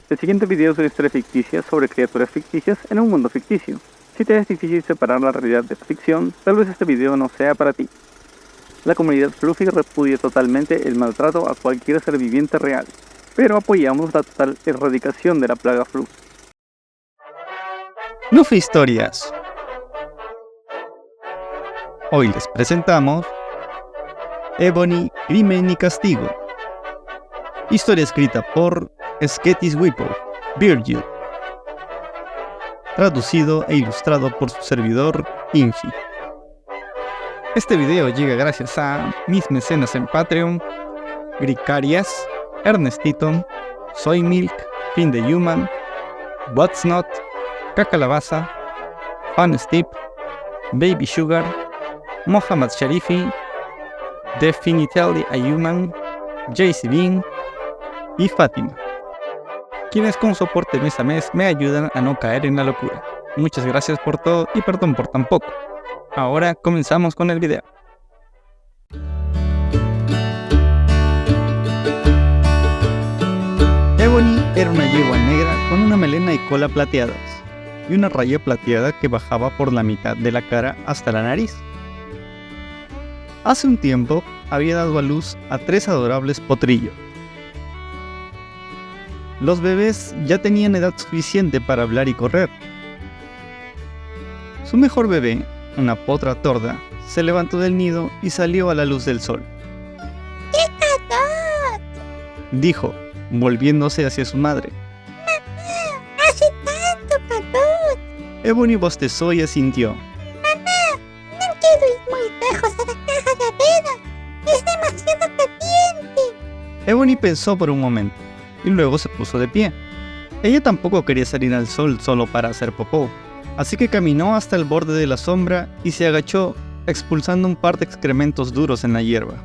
El siguiente video es una historia ficticia sobre criaturas ficticias en un mundo ficticio. Si te es difícil separar la realidad de la ficción, tal vez este video no sea para ti. La comunidad Fluffy repudia totalmente el maltrato a cualquier ser viviente real, pero apoyamos la total erradicación de la plaga Fluffy. Fluffy Historias. Hoy les presentamos Ebony, Crimen y Castigo. Historia escrita por Skettis Whipple, Virgil. Traducido e ilustrado por su servidor, Ingi. Este video llega gracias a mis mecenas en Patreon, Gricarias, Ernestito, Soy Milk, Fin de Human, What's Not, Cacalabaza, Fun Steve, Baby Sugar, Mohammad Sharifi, Definitely a Human, JC Bean y Fátima, quienes con soporte mes a mes me ayudan a no caer en la locura. Muchas gracias por todo y perdón por tan poco. Ahora comenzamos con el video. Ebony era una yegua negra con una melena y cola plateadas, y una raya plateada que bajaba por la mitad de la cara hasta la nariz. Hace un tiempo había dado a luz a 3 adorables potrillos. Los bebés ya tenían edad suficiente para hablar y correr. Su mejor bebé, una potra torda, se levantó del nido y salió a la luz del sol. ¡Picadot! Dijo, volviéndose hacia su madre. ¡Mamá! ¡Hace tanto calor! Ebony bostezó y asintió. ¡Mamá! No quiero ir muy lejos a la caja de arena. ¡Es demasiado caliente! Ebony pensó por un momento y luego se puso de pie. Ella tampoco quería salir al sol solo para hacer popó, así que caminó hasta el borde de la sombra y se agachó, expulsando un par de excrementos duros en la hierba.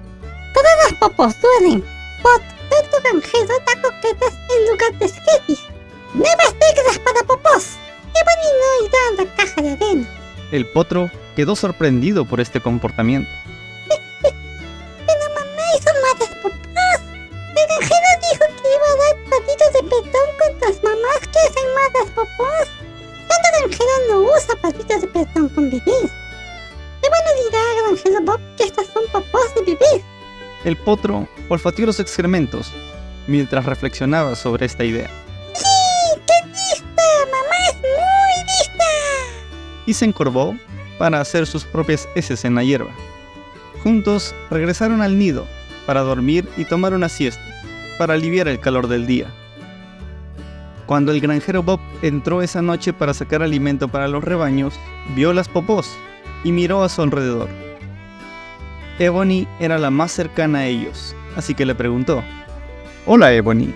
Las popos duelen. Pot, tu granjero da coquetas en lugar de Skettis. Nuevas reglas para popós. Ebony no irá a la caja de arena. El potro quedó sorprendido por este comportamiento. Pero mamá hizo malas popós. El granjero dijo que iba a dar patitos de perdón con las mamás que hacen malas popós. El granjero no usa patitos de perdón con bebés. Ebony dirá al granjero Bob que estas son popós de bebés. El potro olfateó los excrementos mientras reflexionaba sobre esta idea. ¡Sí! ¡Qué lista! ¡Mamá es muy lista! Y se encorvó para hacer sus propias heces en la hierba. Juntos regresaron al nido para dormir y tomar una siesta, para aliviar el calor del día. Cuando el granjero Bob entró esa noche para sacar alimento para los rebaños, vio las popós y miró a su alrededor. Ebony era la más cercana a ellos, así que le preguntó: «Hola Ebony,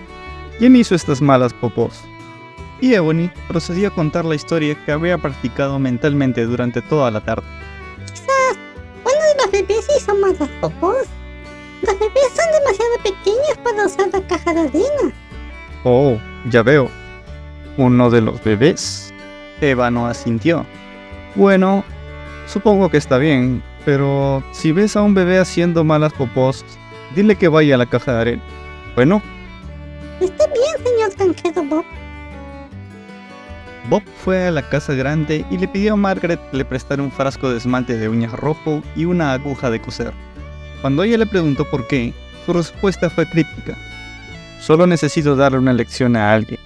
¿quién hizo estas malas popós?». Y Ebony procedió a contar la historia que había practicado mentalmente durante toda la tarde. Quizás uno de los bebés hizo malas popós. Los bebés son demasiado pequeños para usar la caja de arena. «Oh, ya veo. ¿Uno de los bebés?». Ébano asintió. «Bueno, supongo que está bien, pero si ves a un bebé haciendo malas popós, dile que vaya a la caja de arena. Bueno». Está bien, señor granjero Bob. Bob fue a la casa grande y le pidió a Margaret que le prestara un frasco de esmalte de uñas rojo y una aguja de coser. Cuando ella le preguntó por qué, su respuesta fue críptica: «Solo necesito darle una lección a alguien».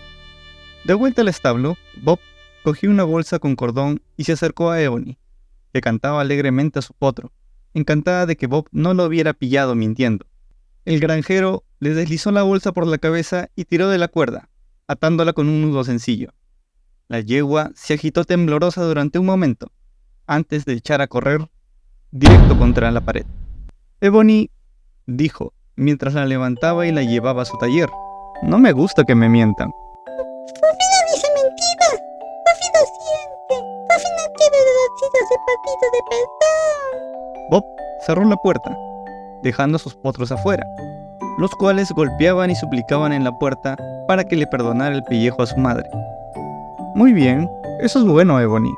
De vuelta al establo, Bob cogió una bolsa con cordón y se acercó a Ebony, que cantaba alegremente a su potro, encantada de que Bob no lo hubiera pillado mintiendo. El granjero le deslizó la bolsa por la cabeza y tiró de la cuerda, atándola con un nudo sencillo. La yegua se agitó temblorosa durante un momento, antes de echar a correr directo contra la pared. Ebony dijo, mientras la levantaba y la llevaba a su taller: «No me gusta que me mientan». Fluffy no dice mentiras. Fluffy lo siente. Fluffy no quiere dolorcitos de patito de perdón. Bob cerró la puerta, dejando a sus potros afuera, los cuales golpeaban y suplicaban en la puerta para que le perdonara el pellejo a su madre. «Muy bien, eso es bueno, Ebony.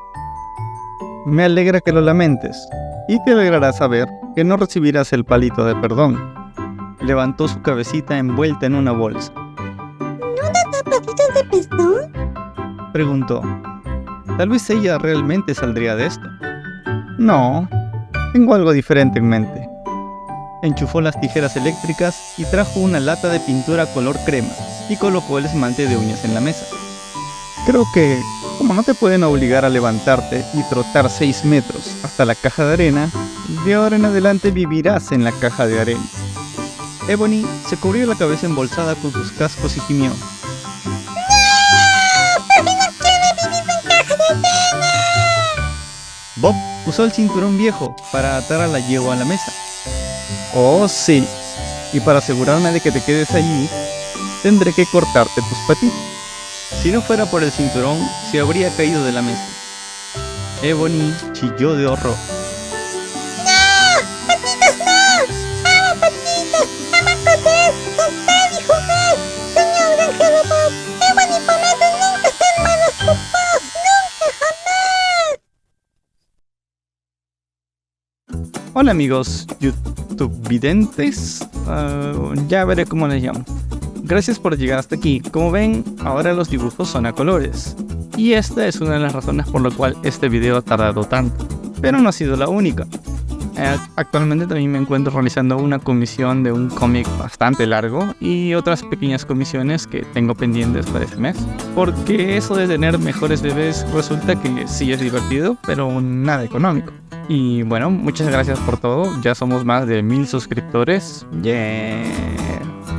Me alegra que lo lamentes, y te alegrará saber que no recibirás el palito de perdón». Levantó su cabecita envuelta en una bolsa. No la tapa patitas de pezón? Preguntó. Tal vez ella realmente saldría de esto. No, tengo algo diferente en mente. Enchufó las tijeras eléctricas y trajo una lata de pintura color crema y colocó el esmalte de uñas en la mesa. Creo que, como no te pueden obligar a levantarte y trotar 6 metros hasta la caja de arena, de ahora en adelante vivirás en la caja de arena. Ebony se cubrió la cabeza embolsada con sus cascos y gimió. Bob usó el cinturón viejo para atar a la yegua a la mesa. Oh, sí. Y para asegurarme de que te quedes allí, tendré que cortarte tus patitas. Si no fuera por el cinturón, se habría caído de la mesa. Ebony chilló de horror. ¡No! ¡Patitas no! ¡Amo patitas! ¡Amo correr! ¡Saltar y jugar! ¡Señor Granjero Bob! ¡Ebony promete nunca ser malos papás! ¡Nunca jamás! Hola amigos YouTube videntes, ya veré cómo les llamo. Gracias por llegar hasta aquí. Como ven, ahora los dibujos son a colores. Y esta es una de las razones por la cual este video ha tardado tanto. Pero no ha sido la única. Actualmente también me encuentro realizando una comisión de un cómic bastante largo y otras pequeñas comisiones que tengo pendientes para este mes. Porque eso de tener mejores bebés resulta que sí es divertido, pero nada económico. Y bueno, muchas gracias por todo. Ya somos más de 1000 suscriptores. Yeah.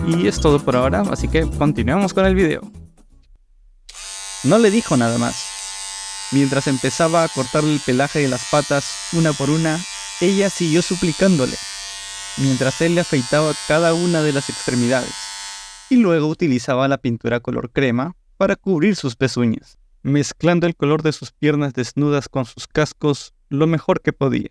Y es todo por ahora, así que continuemos con el video. No le dijo nada más. Mientras empezaba a cortarle el pelaje de las patas una por una, ella siguió suplicándole, mientras él le afeitaba cada una de las extremidades, y luego utilizaba la pintura color crema para cubrir sus pezuñas, mezclando el color de sus piernas desnudas con sus cascos lo mejor que podía.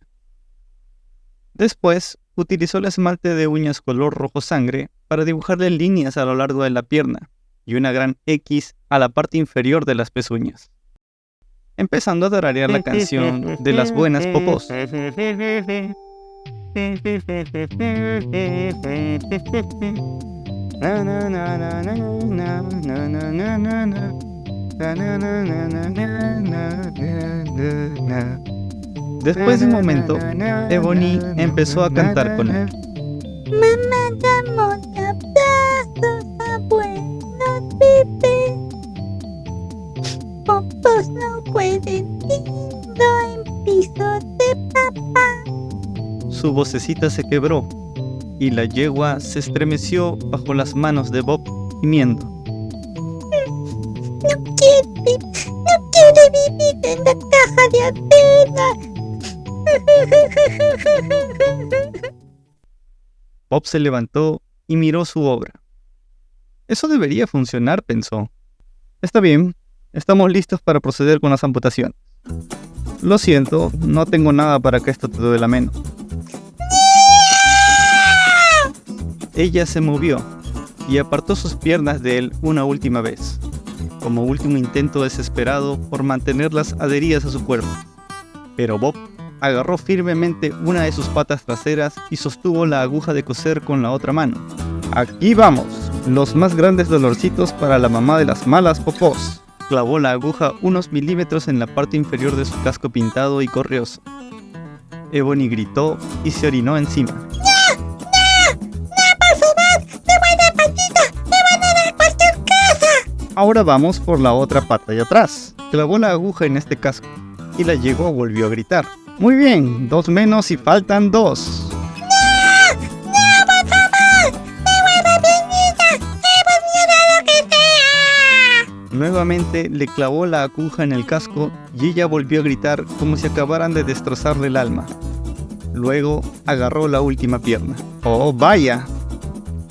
Después, utilizó el esmalte de uñas color rojo sangre para dibujarle líneas a lo largo de la pierna y una gran X a la parte inferior de las pezuñas, empezando a tararear la canción de las buenas popós. Después de un momento, Ebony empezó a cantar con él. Mamá, damos abrazos, abuelos, bebés. Popos no pueden lindo en piso de papá. Su vocecita se quebró y la yegua se estremeció bajo las manos de Bob, gimiendo. No quiere vivir en la caja de arena. Bob se levantó y miró su obra. Eso debería funcionar, pensó. Está bien, estamos listos para proceder con las amputaciones. Lo siento, no tengo nada para que esto te duela menos. Ella se movió y apartó sus piernas de él una última vez, como último intento desesperado por mantenerlas adheridas a su cuerpo. Pero Bob agarró firmemente una de sus patas traseras y sostuvo la aguja de coser con la otra mano. Aquí vamos, los más grandes dolorcitos para la mamá de las malas popós. Clavó la aguja unos milímetros en la parte inferior de su casco pintado y correoso. Ebony gritó y se orinó encima. ¡No, por favor! ¡Me voy de patita! ¡Me van a dar cualquier cosa! Ahora vamos por la otra pata de atrás. Clavó la aguja en este casco y la yegua volvió a gritar. Muy bien, 2 menos y faltan 2. ¡No, por favor! ¡Me voy de pequeñita! ¡Ebony hará lo que sea! Nuevamente le clavó la aguja en el casco y ella volvió a gritar como si acabaran de destrozarle el alma. Luego agarró la última pierna. ¡Oh, vaya!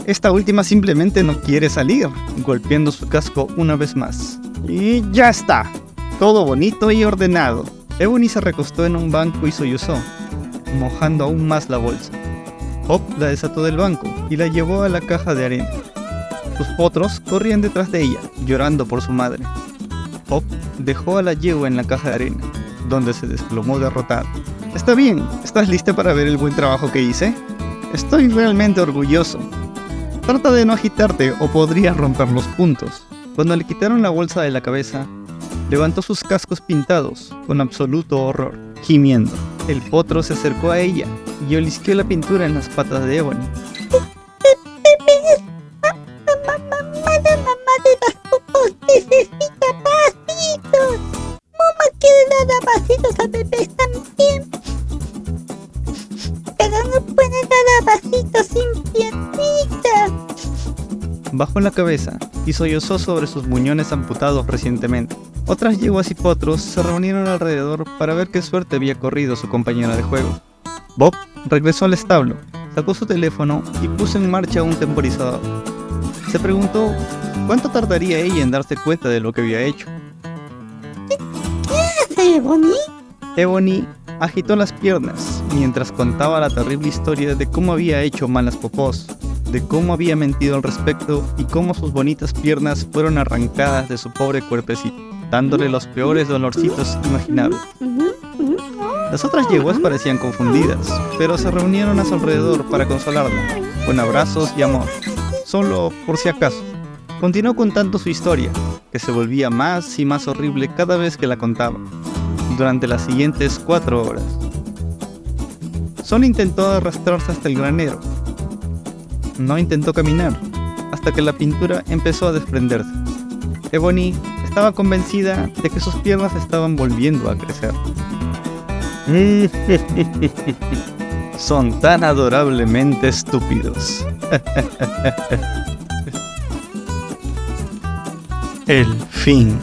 Esta última simplemente no quiere salir, golpeando su casco una vez más. Y ya está, todo bonito y ordenado. Ebony se recostó en un banco y sollozó, mojando aún más la bolsa. Bob la desató del banco y la llevó a la caja de arena. Sus potros corrían detrás de ella, llorando por su madre. Bob dejó a la yegua en la caja de arena, donde se desplomó derrotada. Está bien, ¿estás lista para ver el buen trabajo que hice? Estoy realmente orgulloso. Trata de no agitarte o podrías romper los puntos. Cuando le quitaron la bolsa de la cabeza, levantó sus cascos pintados con absoluto horror, gimiendo. El potro se acercó a ella y olisqueó la pintura en las patas de Ebony. Mamá de las popos necesita pasitos. Mamá quiere dar pasitos a bebés también. Pero no puede dar pasitos sin piernitas. Bajó la cabeza y sollozó sobre sus muñones amputados recientemente. Otras yeguas y potros se reunieron alrededor para ver qué suerte había corrido su compañera de juego. Bob regresó al establo, sacó su teléfono y puso en marcha un temporizador. Se preguntó cuánto tardaría ella en darse cuenta de lo que había hecho. ¿Qué hace, Ebony? Ebony agitó las piernas mientras contaba la terrible historia de cómo había hecho malas popós, de cómo había mentido al respecto y cómo sus bonitas piernas fueron arrancadas de su pobre cuerpecito, dándole los peores dolorcitos imaginables. Las otras yeguas parecían confundidas, pero se reunieron a su alrededor para consolarla, con abrazos y amor, solo por si acaso. Continuó contando su historia, que se volvía más y más horrible cada vez que la contaba, durante las siguientes 4 horas. Sol intentó arrastrarse hasta el granero. No intentó caminar, hasta que la pintura empezó a desprenderse. Ebony estaba convencida de que sus piernas estaban volviendo a crecer. Son tan adorablemente estúpidos. El fin.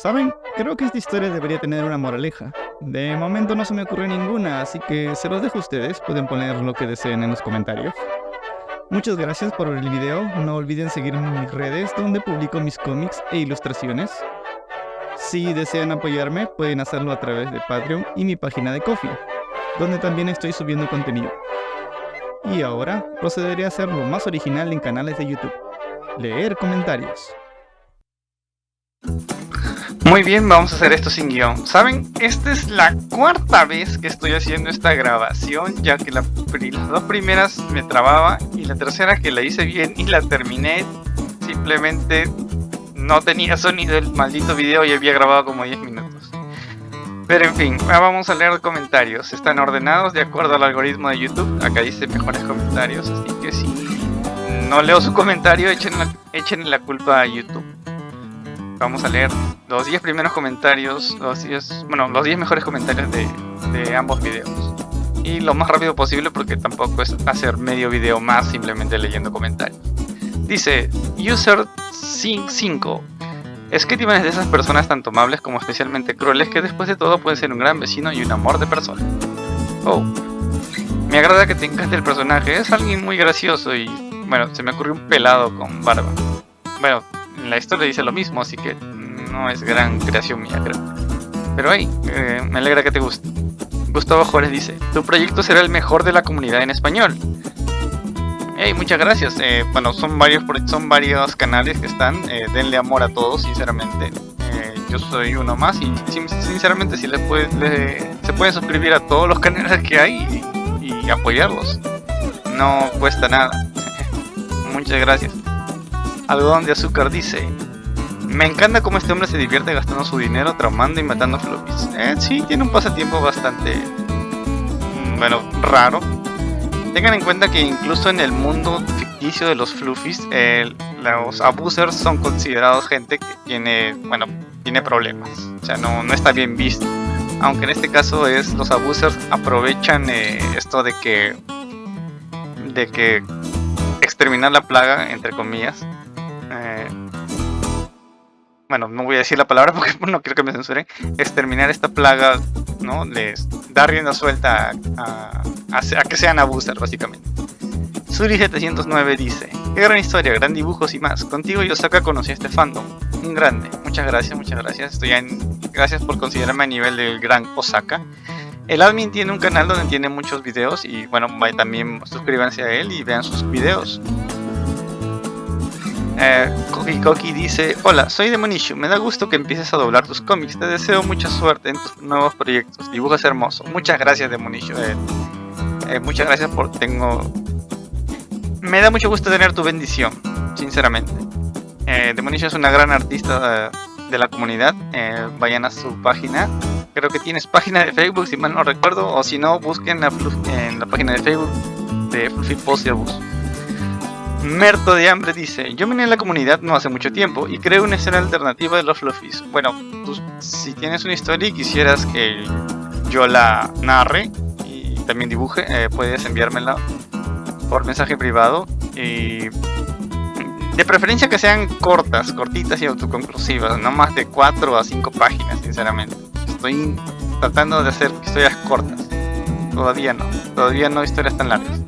¿Saben? Creo que esta historia debería tener una moraleja. De momento no se me ocurre ninguna, así que se los dejo a ustedes. Pueden poner lo que deseen en los comentarios. Muchas gracias por ver el video. No olviden seguirme en mis redes, donde publico mis cómics e ilustraciones. Si desean apoyarme, pueden hacerlo a través de Patreon y mi página de Ko-fi, donde también estoy subiendo contenido. Y ahora procederé a hacer lo más original en canales de YouTube: leer comentarios. Muy bien, vamos a hacer esto sin guión. ¿Saben? Esta es la 4ª vez que estoy haciendo esta grabación, ya que las 2 primeras me trababa y la tercera, que la hice bien y la terminé, simplemente no tenía sonido el maldito video y había grabado como 10 minutos. Pero en fin, vamos a leer comentarios. Están ordenados de acuerdo al algoritmo de YouTube. Acá dice mejores comentarios, así que si no leo su comentario, echen la culpa a YouTube. Vamos a leer los 10 primeros comentarios, los 10 mejores comentarios de ambos videos. Y lo más rápido posible, porque tampoco es hacer medio video más simplemente leyendo comentarios. Dice User5. Es que Timan es de esas personas tan tomables como especialmente crueles, que después de todo puede ser un gran vecino y un amor de persona. Oh, me agrada que te encante el personaje. Es alguien muy gracioso y bueno, se me ocurrió un pelado con barba. Bueno, en la historia dice lo mismo, así que no es gran creación mía, creo. Pero hey, me alegra que te guste. Gustavo Juárez dice: tu proyecto será el mejor de la comunidad en español. Hey, muchas gracias. Bueno, son varios canales que están. Denle amor a todos, sinceramente. Yo soy uno más y sinceramente si se pueden suscribir a todos los canales que hay y apoyarlos. No cuesta nada. Muchas gracias. Algodón de Azúcar dice: me encanta cómo este hombre se divierte gastando su dinero traumando y matando floppies. Sí, tiene un pasatiempo bastante raro. Tengan en cuenta que incluso en el mundo ficticio de los fluffies, los abusers son considerados gente que tiene problemas. O sea, no está bien visto. Aunque en este caso los abusers aprovechan esto de que exterminar la plaga, entre comillas. No voy a decir la palabra porque no quiero que me censuren. Exterminar esta plaga, ¿no? Les da rienda suelta a que sean abusers, básicamente. Suri709 dice: qué gran historia, gran dibujos y más. Contigo y Osaka conocí a este fandom. Un grande. Muchas gracias. Gracias por considerarme a nivel del gran Osaka. El admin tiene un canal donde tiene muchos videos y también suscríbanse a él y vean sus videos. Koki dice: hola, soy Demonishu, me da gusto que empieces a doblar tus cómics, te deseo mucha suerte en tus nuevos proyectos, dibujas hermoso. Muchas gracias, Demonishu. Muchas gracias Me da mucho gusto tener tu bendición, sinceramente. Demonicio es una gran artista de la comunidad. Vayan a su página. Creo que tienes página de Facebook, si mal no recuerdo. O si no, busquen en la página de Facebook de Fluffy Post y Bus. Merto de Hambre dice: yo me uní a la comunidad no hace mucho tiempo y creo una escena alternativa de los Fluffies. Bueno, tú, si tienes una historia y quisieras que yo la narre y también dibuje, puedes enviármela por mensaje privado. Y de preferencia que sean cortitas y autoconclusivas, no más de 4 a 5 páginas, sinceramente. Estoy tratando de hacer historias cortas. Todavía no historias tan largas.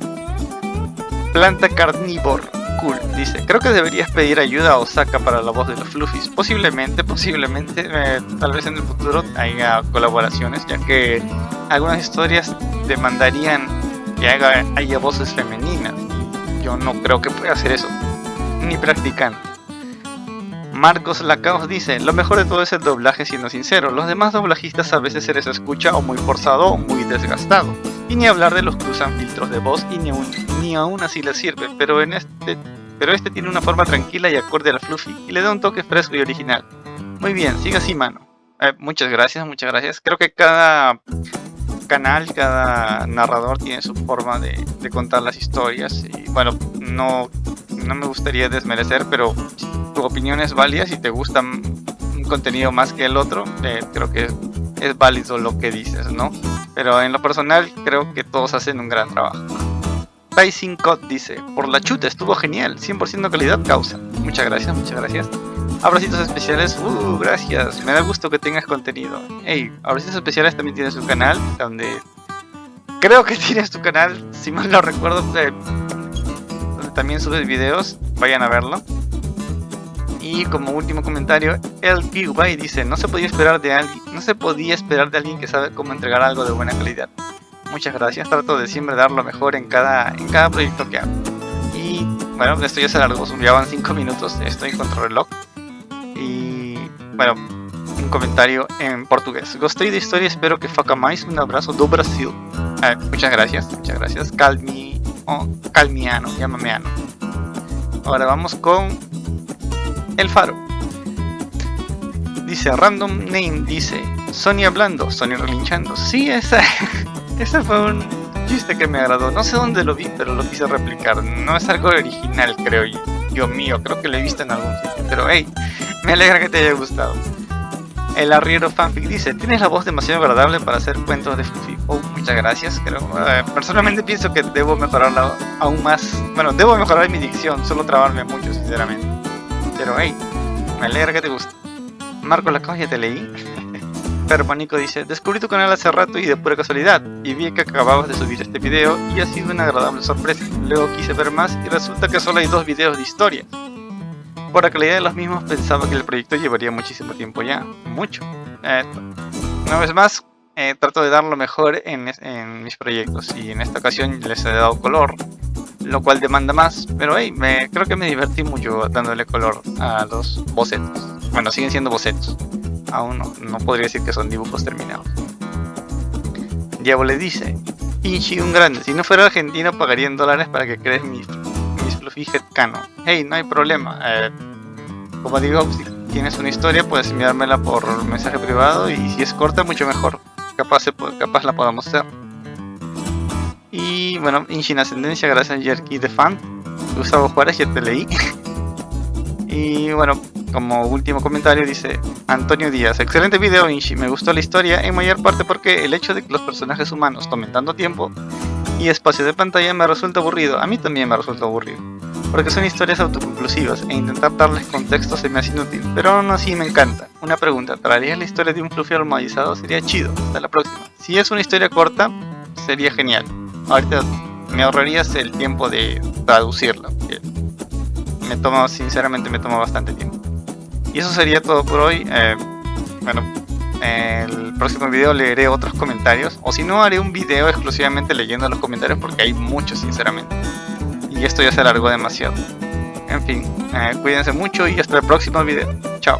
Planta Carnívoro Cool dice: creo que deberías pedir ayuda a Osaka para la voz de los Fluffies. Posiblemente, tal vez en el futuro haya colaboraciones, ya que algunas historias demandarían que haya voces femeninas. Yo no creo que pueda hacer eso, ni practicando. Marcos Lacaos dice: lo mejor de todo es el doblaje, siendo sincero. Los demás doblajistas a veces se les escucha o muy forzado o muy desgastado. Y ni hablar de los que usan filtros de voz y ni aún así les sirve. Pero este tiene una forma tranquila y acorde al Fluffy y le da un toque fresco y original. Muy bien, sigue así, mano. Muchas gracias. Creo que cada canal, cada narrador tiene su forma de contar las historias. Y bueno, no me gustaría desmerecer, pero tu opinión es válida. Si te gusta un contenido más que el otro, creo que es válido lo que dices, ¿no? Pero en lo personal creo que todos hacen un gran trabajo. Pacing Code dice: por la chuta, estuvo genial, 100% calidad causa. Muchas gracias. Abracitos especiales, gracias, me da gusto que tengas contenido. Hey, Abracitos especiales también tiene su canal, donde creo que tienes tu canal, si mal no recuerdo, donde también subes videos, vayan a verlo. Y como último comentario, el PY dice: no se podía esperar de alguien que sabe cómo entregar algo de buena calidad. Muchas gracias, trato de siempre dar lo mejor en cada proyecto que hago. Y bueno, esto ya se alargó, ya van 5 minutos, estoy con reloj. Y bueno, un comentario en portugués: gostei da historia, espero que faça mais. Un abrazo do Brasil. Muchas gracias. Calmiano, llámame Ano. Ahora vamos con El Faro. Dice: Random Name dice: Sony hablando, Sony relinchando. Sí, ese fue un chiste que me agradó. No sé dónde lo vi, pero lo quise replicar. No es algo original, creo yo mío. Creo que lo he visto en algún sitio. Pero hey, me alegra que te haya gustado. El Arriero Fanfic dice: tienes la voz demasiado agradable para hacer cuentos de Fluffy. Muchas gracias. Personalmente pienso que debo mejorarla aún más. Bueno, debo mejorar mi dicción, solo trabarme mucho, sinceramente. Pero hey, me alegra que te guste. Marco Lacaos, ya te leí. Pero Panico dice: descubrí tu canal hace rato y de pura casualidad, y vi que acababas de subir este video y ha sido una agradable sorpresa. Luego quise ver más y resulta que solo hay 2 videos de historia. Por la calidad de los mismos pensaba que el proyecto llevaría muchísimo tiempo ya. Mucho. Una vez más, trato de dar lo mejor en mis proyectos, y en esta ocasión les he dado color, lo cual demanda más, pero hey, creo que me divertí mucho dándole color a los bocetos. Bueno, siguen siendo bocetos. Aún no podría decir que son dibujos terminados. Diablo le dice: Inchi, un grande, si no fuera argentino pagaría en dólares para que crees mis Fluffy headcanon. Hey, no hay problema. Como digo, si tienes una historia puedes enviármela por mensaje privado, y si es corta mucho mejor. Capaz la podamos hacer. Y bueno, Inchi en ascendencia, gracias Jerky de fan. Gustavo Juárez, ya te leí. Y bueno, como último comentario dice Antonio Díaz: excelente video, Inchi, me gustó la historia en mayor parte porque el hecho de que los personajes humanos tomen tanto tiempo y espacio de pantalla me resulta aburrido. A mí también me resulta aburrido, porque son historias autoconclusivas e intentar darles contexto se me hace inútil, pero aún así me encanta. Una pregunta: ¿traerías la historia de un Fluffy almohadizado? Sería chido. Hasta la próxima. Si es una historia corta, sería genial. Ahorita me ahorrarías el tiempo de traducirla, sinceramente me toma bastante tiempo. Y eso sería todo por hoy. Bueno, el próximo video leeré otros comentarios, o si no, haré un video exclusivamente leyendo los comentarios, porque hay muchos, sinceramente, y esto ya se alargó demasiado. En fin, cuídense mucho y hasta el próximo video. Chao.